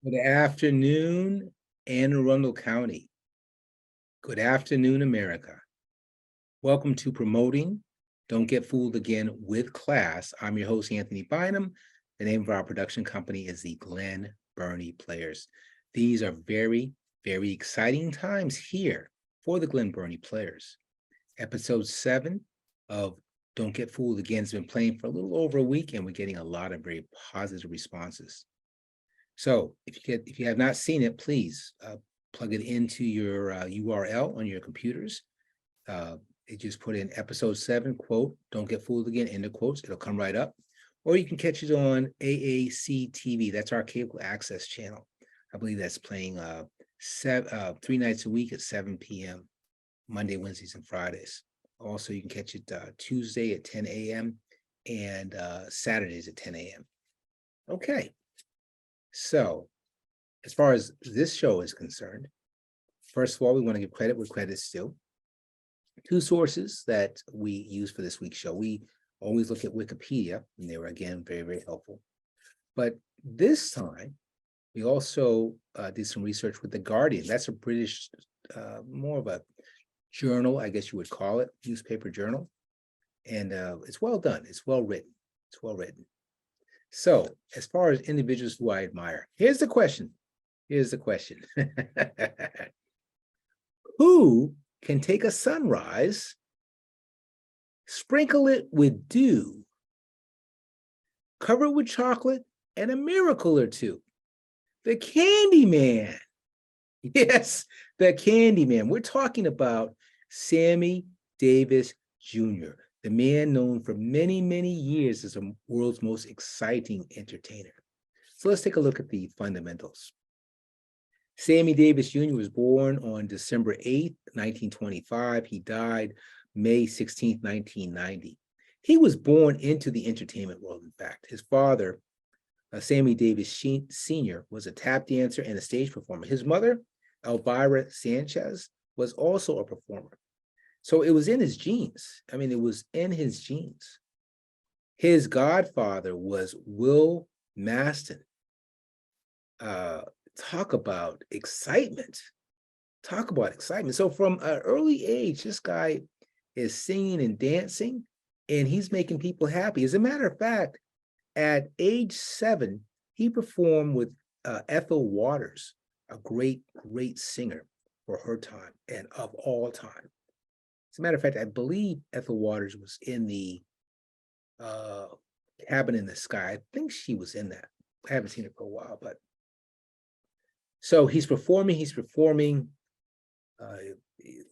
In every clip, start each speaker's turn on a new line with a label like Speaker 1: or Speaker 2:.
Speaker 1: Good afternoon, Anne Arundel County. Good afternoon, America. Welcome to Promoting Don't Get Fooled Again with Class. I'm your host, Anthony Bynum. The name of our production company is the Glen Burnie Players. These are very, very exciting times here for the Glen Burnie Players. Episode 7 of Don't Get Fooled Again has been playing for a little over a week, and we're getting a lot of very positive responses. So if you have not seen it, please plug it into your URL on your computers. It just put in episode 7, quote, don't get fooled again, end of quotes. It'll come right up. Or you can catch it on AAC TV. That's our cable access channel. I believe that's playing 3 nights a week at 7 p.m., Monday, Wednesdays, and Fridays. Also, you can catch it Tuesday at 10 a.m. and Saturdays at 10 a.m. Okay. So, as far as this show is concerned, first of all, we want to give credit where credit's due. 2 sources that we use for this week's show. We always look at Wikipedia, and they were, again, very, very helpful. But this time, we also did some research with The Guardian. That's a British, more of a journal, I guess you would call it, newspaper journal. And it's well done. It's well written. It's well written. So, as far as individuals who I admire, here's the question. Here's the question. Who can take a sunrise, sprinkle it with dew, cover it with chocolate, and a miracle or two? The Candyman. Yes, the Candyman. We're talking about Sammy Davis Jr., the man known for many, many years as the world's most exciting entertainer. So let's take a look at the fundamentals. Sammy Davis Jr. was born on December 8th, 1925. He died May 16th, 1990. He was born into the entertainment world, in fact. His father, Sammy Davis Sr., was a tap dancer and a stage performer. His mother, Elvira Sanchez, was also a performer. So it was in his genes. I mean, it was in his genes. His godfather was Will Maston. Talk about excitement. Talk about excitement. So from an early age, this guy is singing and dancing, and he's making people happy. As a matter of fact, at age 7, he performed with Ethel Waters, a great, great singer for her time and of all time. As a matter of fact, I believe Ethel Waters was in the Cabin in the Sky. I think she was in that. I haven't seen it for a while, but so he's performing.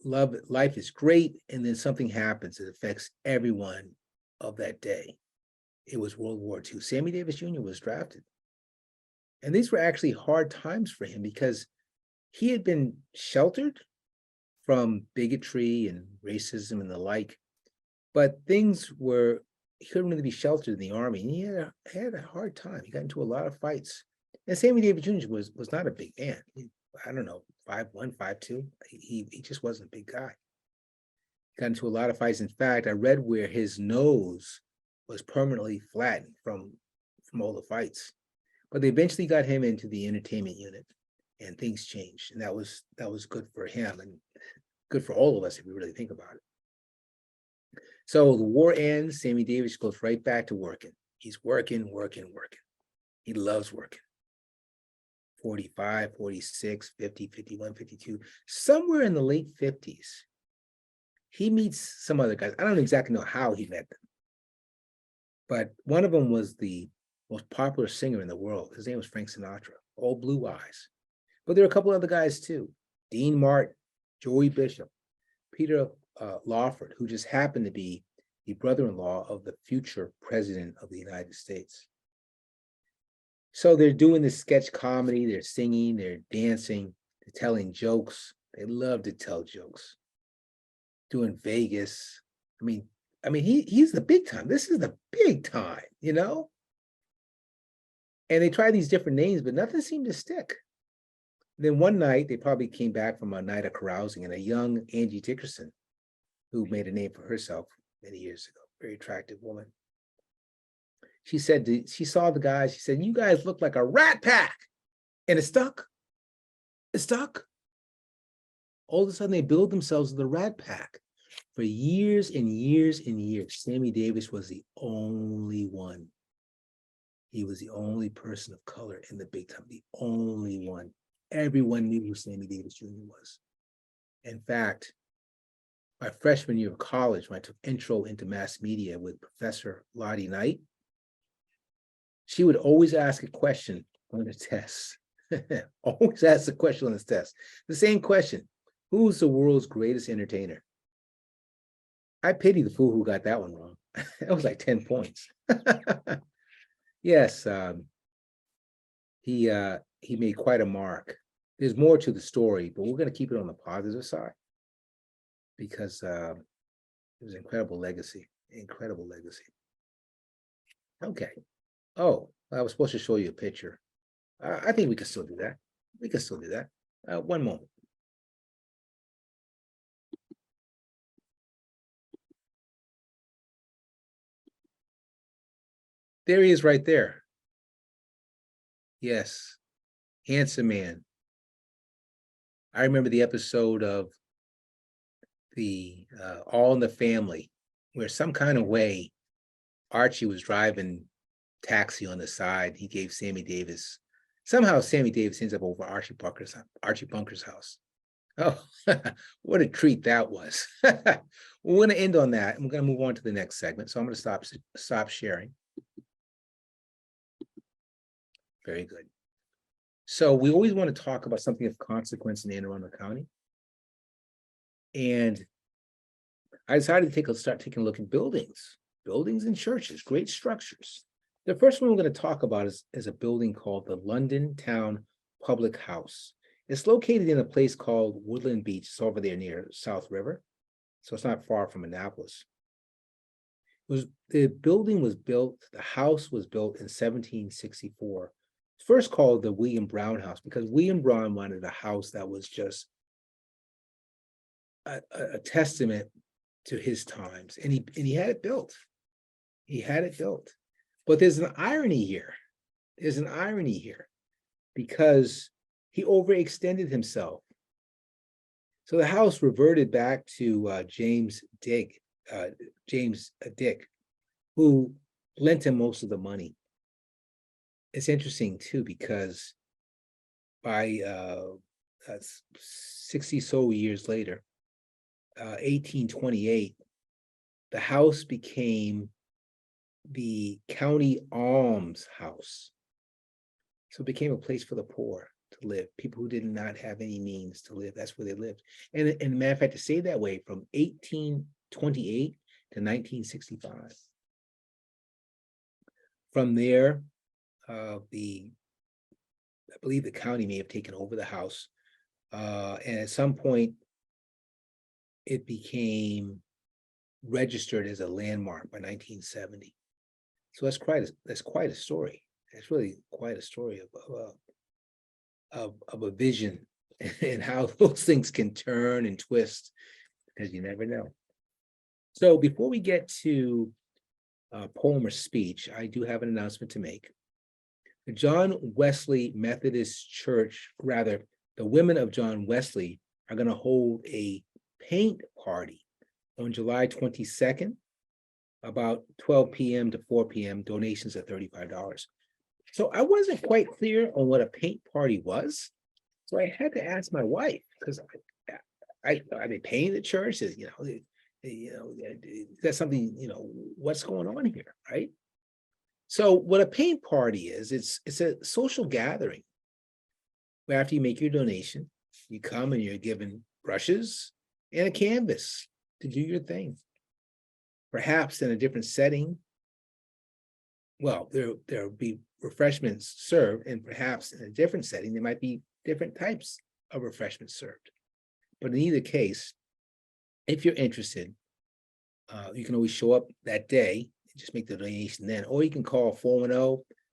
Speaker 1: Life is great, and then something happens that affects everyone of that day. It was World War II. Sammy Davis Jr. was drafted. And these were actually hard times for him because he had been sheltered from bigotry and racism and the like, but he couldn't really be sheltered in the Army, and he had a hard time. He got into a lot of fights. And Sammy Davis Jr. was not a big man. I don't know, 5'1", 5'2". He just wasn't a big guy. He got into a lot of fights. In fact, I read where his nose was permanently flattened from all the fights. But they eventually got him into the entertainment unit, and things changed. And that was good for him and good for all of us if we really think about it. So the war ends. Sammy Davis goes right back to working. He's working. He loves working. 45, 46, 50, 51, 52, somewhere in the late 50s, he meets some other guys. I don't exactly know how he met them, but one of them was the most popular singer in the world. His name was Frank Sinatra, all blue eyes. But there are a couple other guys too. Dean Martin, Joey Bishop, Peter Lawford, who just happened to be the brother-in-law of the future president of the United States. So they're doing this sketch comedy, they're singing, they're dancing, they're telling jokes. They love to tell jokes. Doing Vegas. I mean, he's the big time. This is the big time, you know? And they tried these different names, but nothing seemed to stick. Then one night, they probably came back from a night of carousing, and a young Angie Dickerson, who made a name for herself many years ago, very attractive woman. She said, she saw the guys, she said, "You guys look like a rat pack." And it stuck. It stuck. All of a sudden, they build themselves the Rat Pack. For years and years and years, Sammy Davis was the only one. He was the only person of color in the big time, the only one. Everyone knew who Sammy Davis Jr. was. In fact, my freshman year of college, when I took intro into mass media with Professor Lottie Knight, she would always ask a question on the test. Always ask a question on this test. The same question: who's the world's greatest entertainer? I pity the fool who got that one wrong. That was like 10 points. Yes, he made quite a mark. There's more to the story, but we're going to keep it on the positive side because it was an incredible legacy. Incredible legacy. Okay. Oh, I was supposed to show you a picture. I think we can still do that. We can still do that. One moment. There he is right there. Yes, handsome man. I remember the episode of the All in the Family, where some kind of way Archie was driving taxi on the side. He gave Sammy Davis. Somehow Sammy Davis ends up over Archie Bunker's house. Oh, what a treat that was. We're going to end on that. I'm going to move on to the next segment. So I'm going to stop sharing. Very good. So we always want to talk about something of consequence in Anne Arundel County. And I decided to start taking a look at buildings and churches, great structures. The first one we're going to talk about is a building called the London Town Public House. It's located in a place called Woodland Beach. It's over there near South River. So it's not far from Annapolis. The house was built in 1764. First called the William Brown House because William Brown wanted a house that was just a testament to his times. And he had it built. He had it built. But there's an irony here. There's an irony here because he overextended himself. So the house reverted back to James Dick, who lent him most of the money. It's interesting too, because by 60 so years later, 1828, the house became the county alms house. So it became a place for the poor to live, people who did not have any means to live. That's where they lived. And a matter of fact, to stay that way from 1828 to 1965. From there, I believe the county may have taken over the house. And at some point, it became registered as a landmark by 1970. So that's quite a story. It's really quite a story of a vision and how those things can turn and twist, because you never know. So before we get to poem or speech, I do have an announcement to make. The John Wesley Methodist Church, rather, the women of John Wesley are going to hold a paint party on July 22nd, about 12 p.m. to 4 p.m. Donations are $35. So I wasn't quite clear on what a paint party was. So I had to ask my wife, because are they painting the church? Is that's something, what's going on here, right? So what a paint party is, it's a social gathering where after you make your donation, you come and you're given brushes and a canvas to do your thing. Perhaps in a different setting. Well, there'll be refreshments served, and perhaps in a different setting, there might be different types of refreshments served. But in either case, if you're interested, you can always show up that day and just make the donation then, or you can call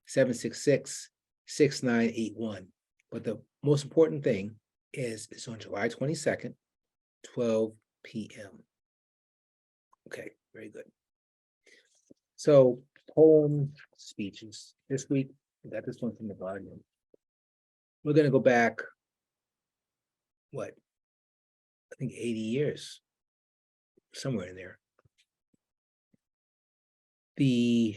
Speaker 1: 410-766-6981. But the most important thing is it's on July 22nd, 12 p.m. Okay, very good. So poem speeches. This week, we got this one from the volume. We're going to go back, what, I think 80 years, somewhere in there. The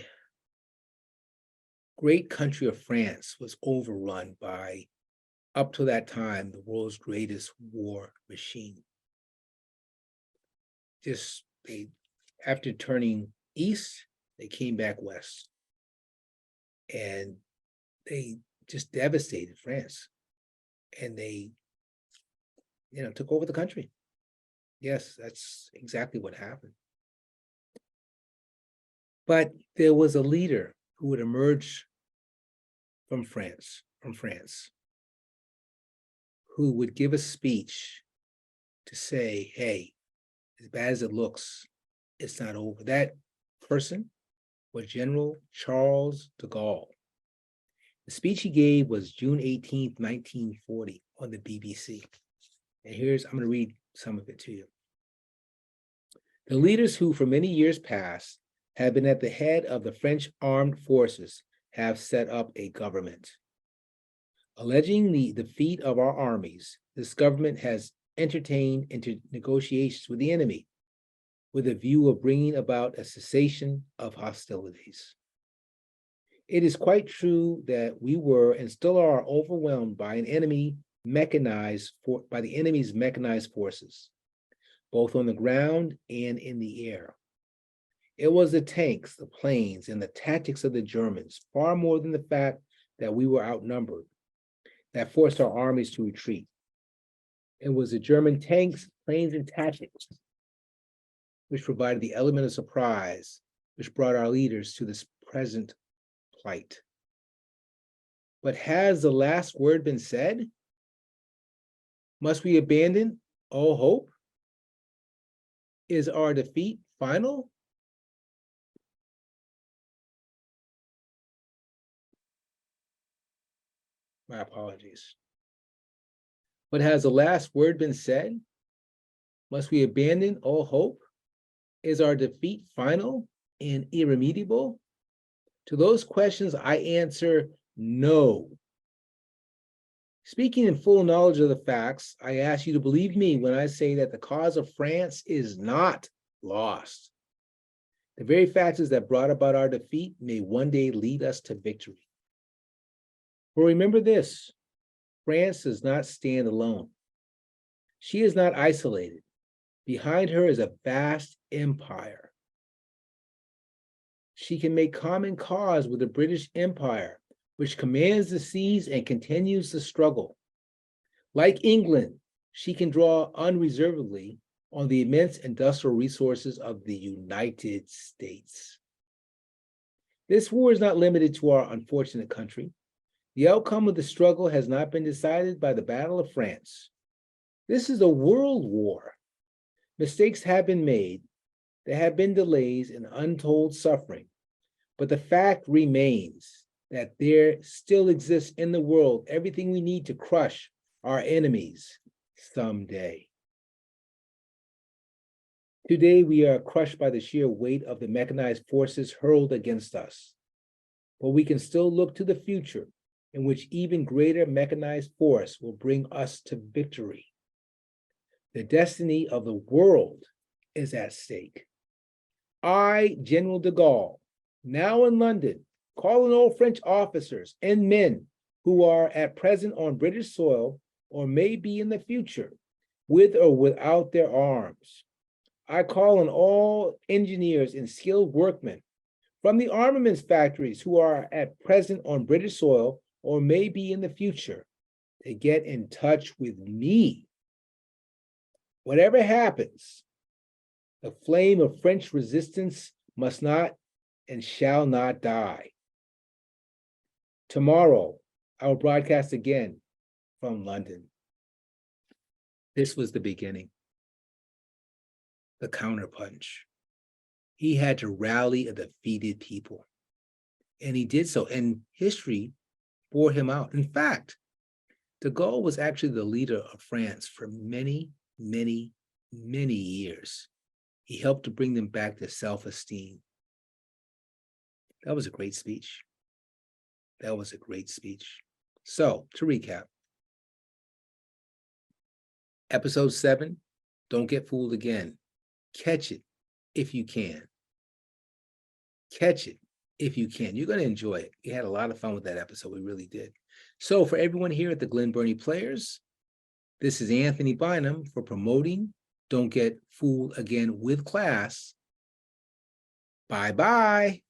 Speaker 1: great country of France was overrun by, up to that time, the world's greatest war machine. After turning east, they came back west. And they just devastated France. And they, took over the country. Yes, that's exactly what happened. But there was a leader who would emerge from France, who would give a speech to say, hey, as bad as it looks, it's not over. That person was General Charles de Gaulle. The speech he gave was June 18th, 1940 on the BBC. And I'm going to read some of it to you. The leaders who for many years past have been at the head of the French armed forces have set up a government. Alleging the defeat of our armies, this government has entertained into negotiations with the enemy with a view of bringing about a cessation of hostilities. It is quite true that we were and still are overwhelmed by the enemy's mechanized forces, both on the ground and in the air. It was the tanks, the planes, and the tactics of the Germans, far more than the fact that we were outnumbered, that forced our armies to retreat. It was the German tanks, planes, and tactics which provided the element of surprise, which brought our leaders to this present plight. But has the last word been said? Must we abandon all hope? Is our defeat final? My apologies. But has the last word been said? Must we abandon all hope? Is our defeat final and irremediable? To those questions, I answer no. Speaking in full knowledge of the facts, I ask you to believe me when I say that the cause of France is not lost. The very factors that brought about our defeat may one day lead us to victory. For remember this, France does not stand alone. She is not isolated. Behind her is a vast empire. She can make common cause with the British Empire, which commands the seas and continues the struggle. Like England, she can draw unreservedly on the immense industrial resources of the United States. This war is not limited to our unfortunate country. The outcome of the struggle has not been decided by the Battle of France. This is a world war. Mistakes have been made. There have been delays and untold suffering. But the fact remains that there still exists in the world everything we need to crush our enemies someday. Today, we are crushed by the sheer weight of the mechanized forces hurled against us. But we can still look to the future in which even greater mechanized force will bring us to victory. The destiny of the world is at stake. I, General de Gaulle, now in London, call on all French officers and men who are at present on British soil or may be in the future, with or without their arms. I call on all engineers and skilled workmen from the armaments factories who are at present on British soil or may be in the future to get in touch with me. Whatever happens, the flame of French resistance must not and shall not die. Tomorrow, I will broadcast again from London. This was the beginning, the counterpunch. He had to rally a defeated people, and he did so, and history bore him out. In fact, de Gaulle was actually the leader of France for many, many, many years. He helped to bring them back to self-esteem. That was a great speech. That was a great speech. So, to recap, Episode 7, Don't Get Fooled Again. Catch it if you can. Catch it if you can. You're going to enjoy it. We had a lot of fun with that episode. We really did. So for everyone here at the Glen Burnie Players, this is Anthony Bynum for promoting Don't Get Fooled Again with class. Bye-bye.